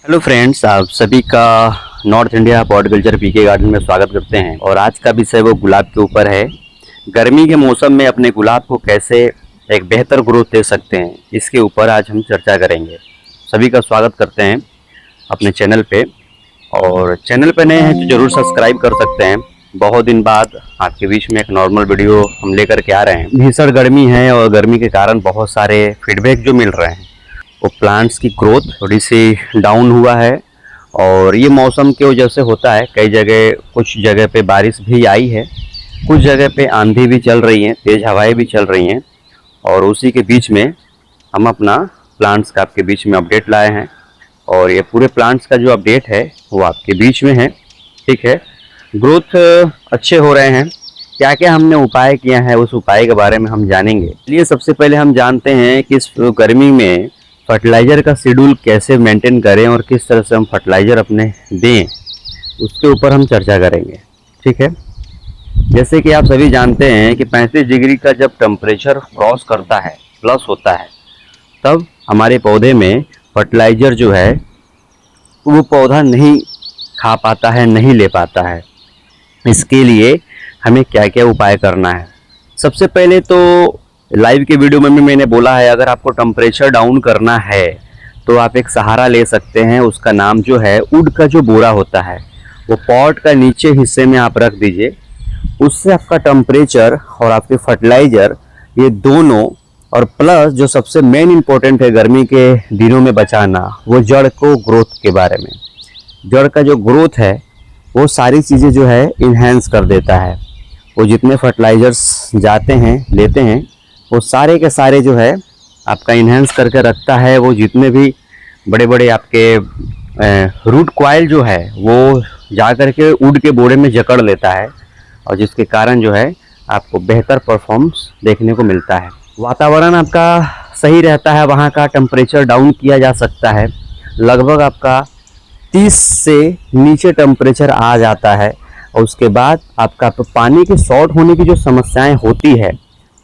Hello friends, आप सभी का नॉर्थ इंडिया हॉर्टिकल्चर पीके गार्डन में स्वागत करते हैं। और आज का विषय वो गुलाब के ऊपर है। गर्मी के मौसम में अपने गुलाब को कैसे एक बेहतर ग्रोथ दे सकते हैं, इसके ऊपर आज हम चर्चा करेंगे। सभी का स्वागत करते हैं अपने चैनल पे। और चैनल पे नए हैं तो ज़रूर सब्सक्राइब कर सकते हैं। बहुत दिन बाद आपके बीच में एक नॉर्मल वीडियो हम लेकर के आ रहे हैं। भीषण गर्मी है और गर्मी के कारण बहुत सारे फीडबैक जो मिल रहे हैं वो प्लांट्स की ग्रोथ थोड़ी सी डाउन हुआ है। और ये मौसम की वजह से होता है। कई जगह, कुछ जगह पे बारिश भी आई है, कुछ जगह पे आंधी भी चल रही हैं, तेज़ हवाएं भी चल रही हैं। और उसी के बीच में हम अपना प्लांट्स का आपके बीच में अपडेट लाए हैं। और ये पूरे प्लांट्स का जो अपडेट है वो आपके बीच में है। ठीक है, ग्रोथ अच्छे हो रहे हैं। क्या क्या हमने उपाय किया है उस उपाय के बारे में हम जानेंगे। चलिए सबसे पहले हम जानते हैं कि इस गर्मी में फर्टिलाइज़र का शेड्यूल कैसे मेंटेन करें और किस तरह से हम फर्टिलाइज़र अपने दें, उसके ऊपर हम चर्चा करेंगे। ठीक है, जैसे कि आप सभी जानते हैं कि 35 डिग्री का जब टेम्परेचर क्रॉस करता है, प्लस होता है, तब हमारे पौधे में फर्टिलाइज़र जो है वो पौधा नहीं खा पाता है, नहीं ले पाता है। इसके लिए हमें क्या क्या उपाय करना है। सबसे पहले तो लाइव के वीडियो में भी मैंने बोला है, अगर आपको टेम्परेचर डाउन करना है तो आप एक सहारा ले सकते हैं। उसका नाम जो है, वुड का जो बोरा होता है वो पॉट का नीचे हिस्से में आप रख दीजिए। उससे आपका टेम्परेचर और आपके फर्टिलाइज़र ये दोनों, और प्लस जो सबसे मेन इम्पोर्टेंट है गर्मी के दिनों में बचाना, वो जड़ को ग्रोथ के बारे में। जड़ का जो ग्रोथ है वो सारी चीज़ें जो है इन्हेंस कर देता है। वो जितने फर्टिलाइज़र्स जाते हैं, लेते हैं, वो सारे के सारे जो है आपका इन्हेंस करके रखता है। वो जितने भी बड़े बड़े आपके रूट कॉइल जो है वो जा कर के वुड के बोरे में जकड़ लेता है, और जिसके कारण जो है आपको बेहतर परफॉर्मेंस देखने को मिलता है। वातावरण आपका सही रहता है, वहाँ का टेम्परेचर डाउन किया जा सकता है। लगभग आपका 30 से नीचे टेम्परेचर आ जाता है। और उसके बाद आपका पानी के शॉर्ट होने की जो समस्याएं होती है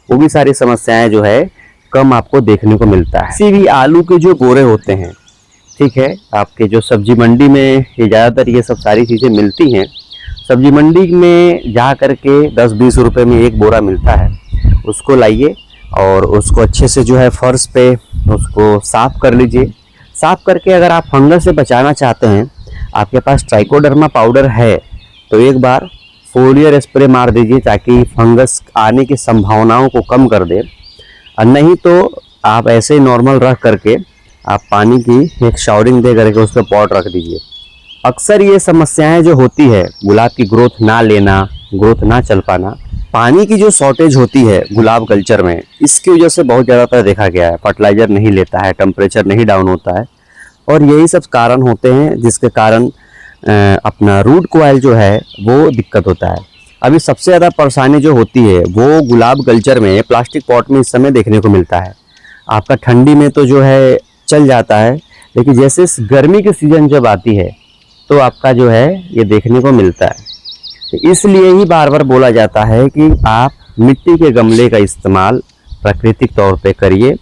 वो भी सारी समस्याएं जो है कम आपको देखने को मिलता है। किसी भी आलू के जो बोरे होते हैं, ठीक है, आपके जो सब्जी मंडी में ये ज़्यादातर ये सब सारी चीज़ें मिलती हैं। सब्जी मंडी में जा कर के 10-20 रुपए में एक बोरा मिलता है। उसको लाइए और उसको अच्छे से जो है फर्श पे उसको साफ़ कर लीजिए। साफ़ करके अगर आप फंगस से बचाना चाहते हैं, आपके पास ट्राइकोडर्मा पाउडर है तो एक बार फोलियर स्प्रे मार दीजिए, ताकि फंगस आने की संभावनाओं को कम कर दे। और नहीं तो आप ऐसे नॉर्मल रख करके आप पानी की एक शावरिंग दे करके उस पर पॉट रख दीजिए। अक्सर ये समस्याएं जो होती है, गुलाब की ग्रोथ ना लेना, ग्रोथ ना चल पाना, पानी की जो शॉर्टेज होती है गुलाब कल्चर में, इसकी वजह से बहुत ज़्यादातर देखा गया है। फर्टिलाइज़र नहीं लेता है, टेम्परेचर नहीं डाउन होता है, और यही सब कारण होते हैं जिसके कारण अपना रूट कॉइल जो है वो दिक्कत होता है। अभी सबसे ज़्यादा परेशानी जो होती है वो गुलाब कल्चर में प्लास्टिक पॉट में इस समय देखने को मिलता है। आपका ठंडी में तो जो है चल जाता है, लेकिन जैसे गर्मी की सीज़न जब आती है तो आपका जो है ये देखने को मिलता है। तो इसलिए ही बार बार बोला जाता है कि आप मिट्टी के गमले का इस्तेमाल प्राकृतिक तौर पे करिए,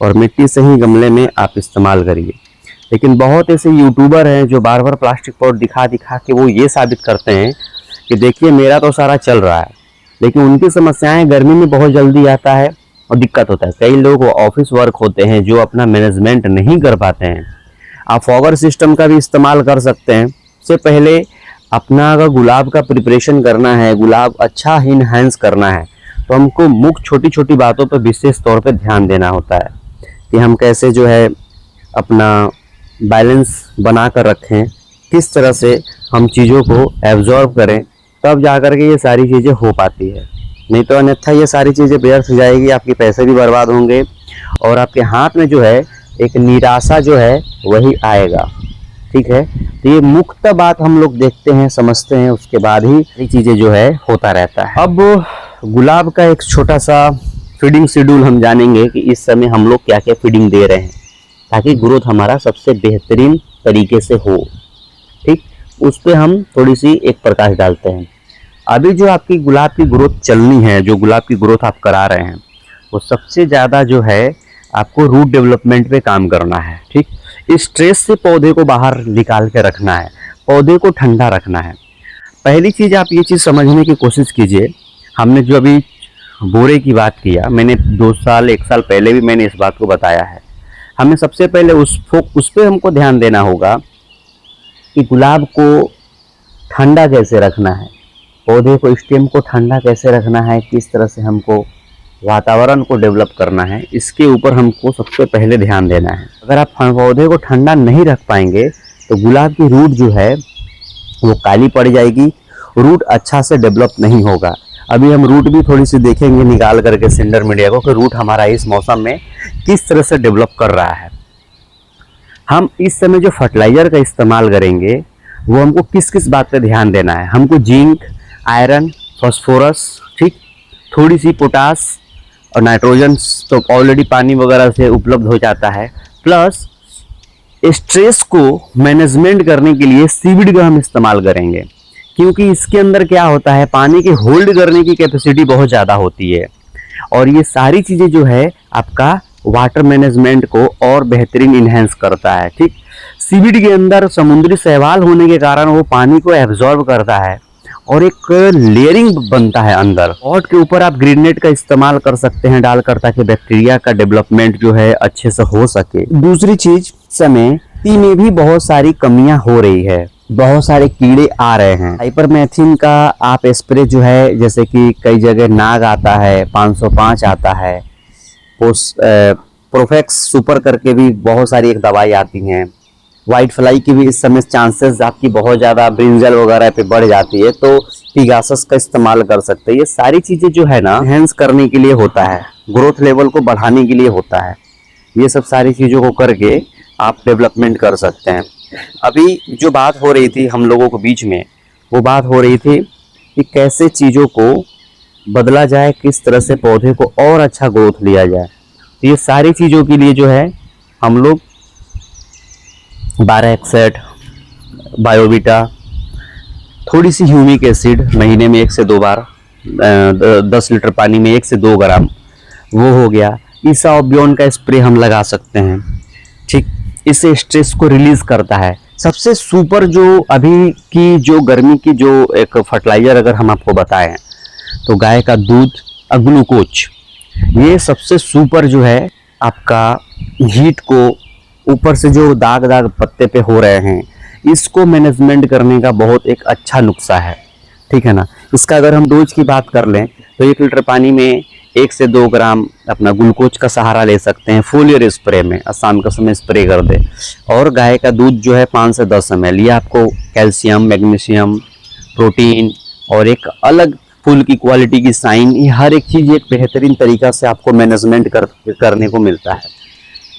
और मिट्टी से ही गमले में आप इस्तेमाल करिए। लेकिन बहुत ऐसे यूट्यूबर हैं जो बार बार प्लास्टिक पॉट दिखा दिखा के वो ये साबित करते हैं कि देखिए मेरा तो सारा चल रहा है, लेकिन उनकी समस्याएं गर्मी में बहुत जल्दी आता है और दिक्कत होता है। कई लोग ऑफिस वर्क होते हैं जो अपना मैनेजमेंट नहीं कर पाते हैं। आप फॉगर सिस्टम का भी इस्तेमाल कर सकते हैं। उससे पहले अपना अगर गुलाब का प्रिपरेशन करना है, गुलाब अच्छा इनहेंस करना है, तो हमको मुख्य छोटी छोटी बातों पर विशेष तौर पर ध्यान देना होता है कि हम कैसे जो है अपना बैलेंस बना कर रखें, किस तरह से हम चीज़ों को एब्जॉर्ब करें, तब जा कर के ये सारी चीज़ें हो पाती है। नहीं तो अन्यथा ये सारी चीज़ें व्यर्थ हो जाएगी, आपके पैसे भी बर्बाद होंगे और आपके हाथ में जो है एक निराशा जो है वही आएगा। ठीक है, तो ये मुख्य बात हम लोग देखते हैं, समझते हैं, उसके बाद ही ये चीज़ें जो है होता रहता है। अब गुलाब का एक छोटा सा फीडिंग शेड्यूल हम जानेंगे कि इस समय हम लोग क्या क्या फीडिंग दे रहे हैं ताकि ग्रोथ हमारा सबसे बेहतरीन तरीके से हो। ठीक, उस पर हम थोड़ी सी एक प्रकाश डालते हैं। अभी जो आपकी गुलाब की ग्रोथ चलनी है, जो गुलाब की ग्रोथ आप करा रहे हैं, वो सबसे ज़्यादा जो है आपको रूट डेवलपमेंट पे काम करना है। ठीक, स्ट्रेस से पौधे को बाहर निकाल के रखना है, पौधे को ठंडा रखना है। पहली चीज़ आप ये चीज़ समझने की कोशिश कीजिए। हमने जो अभी बोरे की बात किया, मैंने 2 साल 1 साल पहले भी मैंने इस बात को बताया है। हमें सबसे पहले उस पर हमको ध्यान देना होगा कि गुलाब को ठंडा कैसे रखना है, पौधे को स्टेम को ठंडा कैसे रखना है, किस तरह से हमको वातावरण को डेवलप करना है, इसके ऊपर हमको सबसे पहले ध्यान देना है। अगर आप पौधे को ठंडा नहीं रख पाएंगे तो गुलाब की रूट जो है वो काली पड़ जाएगी, रूट अच्छा से डेवलप नहीं होगा। अभी हम रूट भी थोड़ी सी देखेंगे निकाल करके सिंडर मीडिया को कि रूट हमारा इस मौसम में किस तरह से डेवलप कर रहा है। हम इस समय जो फर्टिलाइज़र का इस्तेमाल करेंगे वो हमको किस किस बात पे ध्यान देना है। हमको जिंक, आयरन, फास्फोरस, ठीक, थोड़ी सी पोटास और नाइट्रोजन तो ऑलरेडी पानी वगैरह से उपलब्ध हो जाता है। प्लस स्ट्रेस को मैनेजमेंट करने के लिए सीवीड का हम इस्तेमाल करेंगे, क्योंकि इसके अंदर क्या होता है, पानी के होल्ड करने की कैपेसिटी बहुत ज़्यादा होती है और ये सारी चीज़ें जो है आपका वाटर मैनेजमेंट को और बेहतरीन इन्हेंस करता है। ठीक, सीवीड के अंदर समुद्री शैवाल होने के कारण वो पानी को एब्जॉर्ब करता है और एक लेयरिंग बनता है अंदर। पॉट के ऊपर आप ग्रीननेट का इस्तेमाल कर सकते हैं डालकर, ताकि बैक्टीरिया का डेवलपमेंट जो है अच्छे से हो सके। दूसरी चीज, समय में भी बहुत सारी कमियां हो रही है, बहुत सारे कीड़े आ रहे हैं। हाइपरमेथिन का आप स्प्रे जो है, जैसे कि कई जगह नाग आता है, 505 आता है, प्रोफेक्स सुपर करके भी बहुत सारी एक दवाई आती हैं। वाइट फ्लाई की भी इस समय चांसेस आपकी बहुत ज़्यादा ब्रिंजल वगैरह पे बढ़ जाती है, तो पिगासस का इस्तेमाल कर सकते हैं। ये सारी चीज़ें जो है ना एनहांस करने के लिए होता है, ग्रोथ लेवल को बढ़ाने के लिए होता है। ये सब सारी चीज़ों को करके आप डेवलपमेंट कर सकते हैं। अभी जो बात हो रही थी हम लोगों के बीच में, वो बात हो रही थी कि कैसे चीज़ों को बदला जाए, किस तरह से पौधे को और अच्छा ग्रोथ लिया जाए। तो ये सारी चीज़ों के लिए जो है हम लोग 1261, बायोविटा, थोड़ी सी ह्यूमिक एसिड महीने में 1 से 2 बार, 10 लीटर पानी में 1 से 2 ग्राम, वो हो गया। इसाओब्योन का स्प्रे हम लगा सकते हैं। ठीक, इससे स्ट्रेस को रिलीज करता है। सबसे सुपर जो अभी की जो गर्मी की जो एक फर्टिलाइजर अगर हम आपको बताएं तो गाय का दूध, ग्लूकोज, ये सबसे सुपर जो है आपका हीट को, ऊपर से जो दाग दाग पत्ते पे हो रहे हैं, इसको मैनेजमेंट करने का बहुत एक अच्छा नुस्खा है। ठीक है ना। इसका अगर हम डोज की बात कर लें तो 1 लीटर पानी में 1 से 2 ग्राम अपना ग्लूकोज का सहारा ले सकते हैं, फोलियर स्प्रे में, शाम का समय स्प्रे कर दे। और गाय का दूध जो है 5 से 10 ml, ये आपको कैल्शियम, मैग्नीशियम, प्रोटीन और एक अलग फूल की क्वालिटी की साइन, ये हर एक चीज़ एक बेहतरीन तरीका से आपको मैनेजमेंट करने को मिलता है।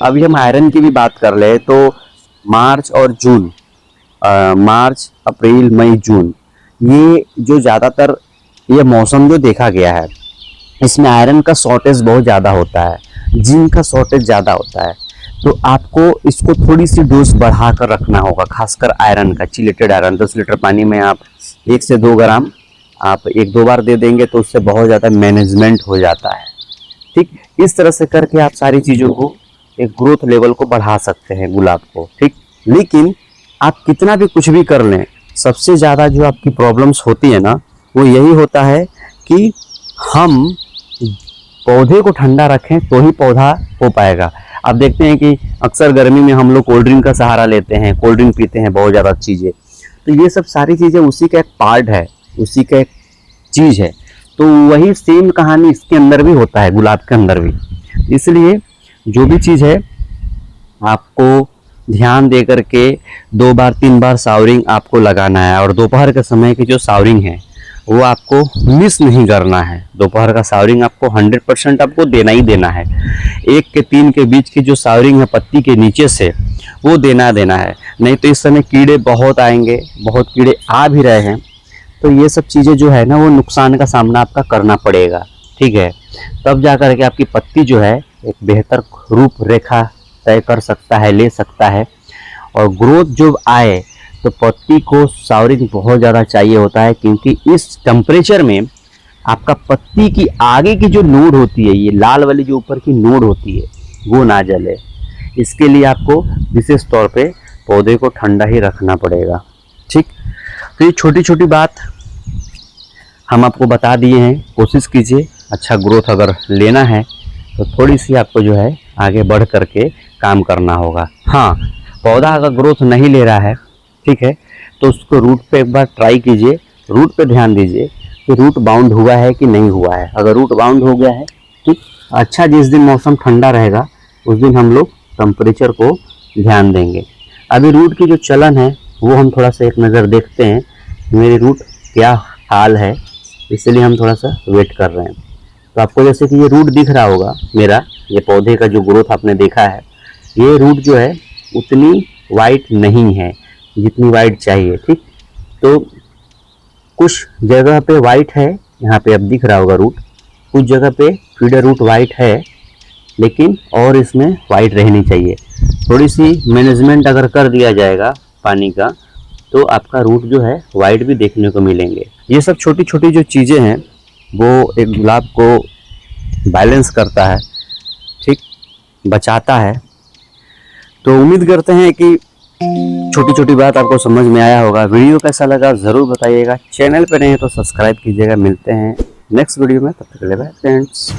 अभी हम आयरन की भी बात कर ले तो मार्च और जून, मार्च, अप्रैल, मई, जून, ये जो ज़्यादातर ये मौसम जो देखा गया है, इसमें आयरन का शॉर्टेज बहुत ज़्यादा होता है, जिंक का शॉर्टेज ज़्यादा होता है। तो आपको इसको थोड़ी सी डोज बढ़ा कर रखना होगा, खासकर आयरन का, चिलेटेड आयरन। 10 लीटर पानी में आप 1 से 2 ग्राम आप 1-2 बार दे देंगे तो उससे बहुत ज़्यादा मैनेजमेंट हो जाता है। ठीक, इस तरह से करके आप सारी चीज़ों को, एक ग्रोथ लेवल को बढ़ा सकते हैं गुलाब को। ठीक, लेकिन आप कितना भी कुछ भी कर लें, सबसे ज़्यादा जो आपकी प्रॉब्लम्स होती है ना, वो यही होता है कि हम पौधे को ठंडा रखें तो ही पौधा हो पाएगा। आप देखते हैं कि अक्सर गर्मी में हम लोग कोल्ड ड्रिंक का सहारा लेते हैं, कोल्ड ड्रिंक पीते हैं, बहुत ज़्यादा चीज़ें, तो ये सब सारी चीज़ें उसी का एक पार्ट है, उसी का एक चीज़ है। तो वही सेम कहानी इसके अंदर भी होता है, गुलाब के अंदर भी। इसलिए जो भी चीज़ है आपको ध्यान दे करके 2 बार 3 बार शावरिंग आपको लगाना है। और दोपहर के समय की जो शावरिंग है वो आपको मिस नहीं करना है। दोपहर का शावरिंग आपको 100% आपको देना ही देना है। 1 के 3 के बीच की जो शावरिंग है पत्ती के नीचे से, वो देना है, नहीं तो इस समय कीड़े बहुत आएंगे, बहुत कीड़े आ भी रहे हैं। तो ये सब चीज़ें जो है ना, वो नुकसान का सामना आपका करना पड़ेगा। ठीक है, तब जा कर के आपकी पत्ती जो है एक बेहतर रूपरेखा तय कर सकता है, ले सकता है। और ग्रोथ जो आए तो पत्ती को शावरिंग बहुत ज़्यादा चाहिए होता है, क्योंकि इस टेम्परेचर में आपका पत्ती की आगे की जो नोड होती है, ये लाल वाली जो ऊपर की नोड होती है, वो ना जले। इसके लिए आपको विशेष तौर पे पौधे को ठंडा ही रखना पड़ेगा। ठीक, तो ये छोटी छोटी बात हम आपको बता दिए हैं। कोशिश कीजिए, अच्छा ग्रोथ अगर लेना है तो थोड़ी सी आपको जो है आगे बढ़ करके काम करना होगा। हाँ, पौधा अगर ग्रोथ नहीं ले रहा है, ठीक है, तो उसको रूट पे एक बार ट्राई कीजिए, रूट पे ध्यान दीजिए कि रूट बाउंड हुआ है कि नहीं हुआ है। अगर रूट बाउंड हो गया है, ठीक, अच्छा, जिस दिन मौसम ठंडा रहेगा उस दिन हम लोग टेम्परेचर को ध्यान देंगे। अभी रूट की जो चलन है वो हम थोड़ा सा एक नज़र देखते हैं, मेरी रूट क्या हाल है, इसलिए हम थोड़ा सा वेट कर रहे हैं। तो आपको जैसे कि ये रूट दिख रहा होगा मेरा, ये पौधे का जो ग्रोथ आपने देखा है, ये रूट जो है उतनी वाइट नहीं है जितनी वाइट चाहिए। ठीक, तो कुछ जगह पे वाइट है, यहाँ पे अब दिख रहा होगा रूट, कुछ जगह पे फीडर रूट वाइट है, लेकिन और इसमें वाइट रहनी चाहिए। थोड़ी सी मैनेजमेंट अगर कर दिया जाएगा पानी का तो आपका रूट जो है वाइट भी देखने को मिलेंगे। ये सब छोटी छोटी जो चीज़ें हैं वो एक गुलाब को बैलेंस करता है, ठीक, बचाता है। तो उम्मीद करते हैं कि छोटी छोटी बात आपको समझ में आया होगा। वीडियो कैसा लगा ज़रूर बताइएगा। चैनल पर नहीं है तो सब्सक्राइब कीजिएगा। मिलते हैं नेक्स्ट वीडियो में, तब तक के लिए बाय फ्रेंड्स।